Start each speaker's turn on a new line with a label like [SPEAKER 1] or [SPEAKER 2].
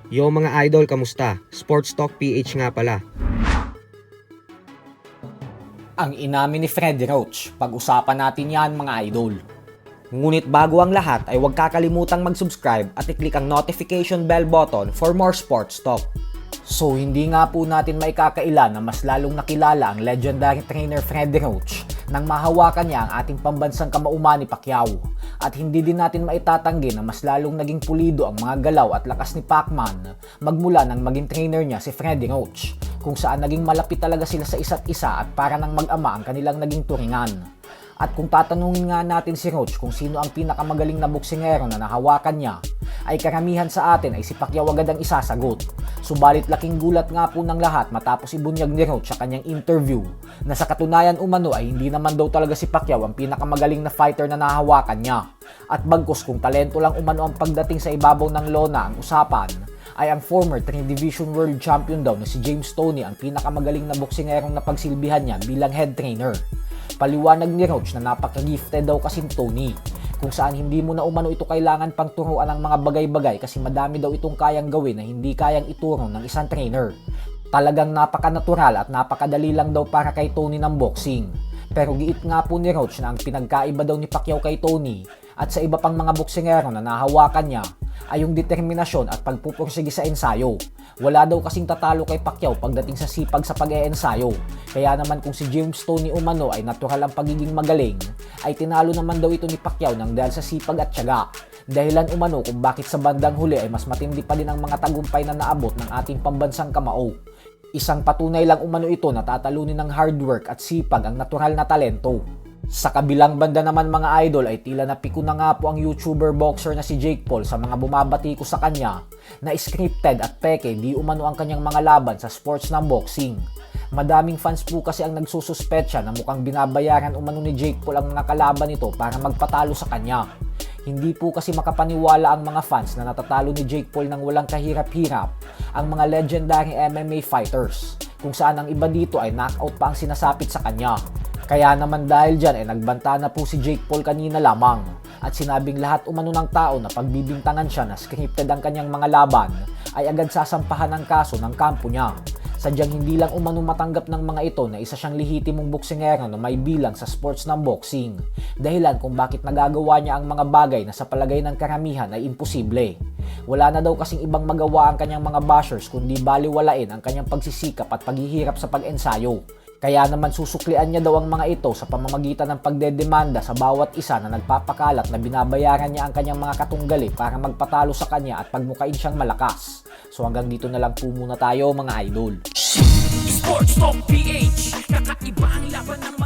[SPEAKER 1] Yo mga idol, kamusta? Sports Talk PH nga pala.
[SPEAKER 2] Ang inamin ni Freddie Roach, pag-usapan natin yan mga idol. Ngunit bago ang lahat ay huwag kakalimutang mag-subscribe at i-click ang notification bell button for more sports talk. So hindi nga po natin maikakaila na mas lalong nakilala ang legendary trainer Freddie Roach nang mahawakan niya ang ating pambansang kamauman ni Pacquiao. At hindi din natin maitatanggi na mas lalong naging pulido ang mga galaw at lakas ni Pacman magmula nang maging trainer niya si Freddie Roach, kung saan naging malapit talaga sila sa isa't isa at para ng mag-ama ang kanilang naging turingan. At kung tatanungin nga natin si Roach kung sino ang pinakamagaling na boksingero na nahawakan niya, ay karamihan sa atin ay si Pacquiao agad ang isasagot. Subalit laking gulat nga po ng lahat matapos ibunyag ni Roach sa kanyang interview na sa katunayan umano ay hindi naman daw talaga si Pacquiao ang pinakamagaling na fighter na nahawakan niya. At bagkus kung talento lang umano ang pagdating sa ibabaw ng lona ang usapan, ay ang former 3-division world champion daw na si James Toney ang pinakamagaling na boksingerong napagsilbihan niya bilang head trainer. Paliwanag ni Roach na napaka-gifted daw kasi Toney, kung saan hindi mo na umano ito kailangan pang turuan ng mga bagay-bagay kasi madami daw itong kayang gawin na hindi kayang ituro ng isang trainer. Talagang napaka-natural at napakadali lang daw para kay Toney ng boxing. Pero giit nga po ni Roach na ang pinagkaiba daw ni Pacquiao kay Toney at sa iba pang mga boksingero na nahawakan niya ay yung determinasyon at pagpupursige sa ensayo. Wala daw kasing tatalo kay Pacquiao pagdating sa sipag sa pag-e-ensayo. Kaya naman kung si James Toney umano ay natural ang pagiging magaling, ay tinalo naman daw ito ni Pacquiao nang dahil sa sipag at tiyaga. Dahilan umano kung bakit sa bandang huli ay mas matindi pa din ang mga tagumpay na naabot ng ating pambansang kamao. Isang patunay lang umano ito na tatalunin ng hard work at sipag ang natural na talento. Sa kabilang banda naman mga idol ay tila napiko na nga po ang YouTuber boxer na si Jake Paul sa mga bumabati ko sa kanya na scripted at peke di umano ang kanyang mga laban sa sports ng boxing. Madaming fans po kasi ang nagsususpetsya na mukhang binabayaran umano ni Jake Paul ang mga kalaban nito para magpatalo sa kanya. Hindi po kasi makapaniwala ang mga fans na natatalo ni Jake Paul nang walang kahirap-hirap ang mga legendary MMA fighters, kung saan ang iba dito ay knockout pa ang sinasapit sa kanya. Kaya naman dahil dyan ay nagbanta na po si Jake Paul kanina lamang at sinabing lahat umano ng tao na pagbibintangan siya na scripted ang kanyang mga laban ay agad sasampahan ng kaso ng kampo niya. Sadyang hindi lang umano matanggap ng mga ito na isa siyang lehitimong boksingero na may bilang sa sports ng boxing. Dahilan kung bakit nagagawa niya ang mga bagay na sa palagay ng karamihan ay imposible. Wala na daw kasing ibang magawa ang kanyang mga bashers kundi baliwalain ang kanyang pagsisikap at paghihirap sa pag-ensayo. Kaya naman susuklian niya daw ang mga ito sa pamamagitan ng pagdedemanda sa bawat isa na nagpapakalat na binabayaran niya ang kanyang mga katunggali para magpatalo sa kanya at pagmukain siyang malakas. So hanggang dito na lang po muna tayo mga idol.
[SPEAKER 3] Sports Talk PH, kakaiba ang laban ng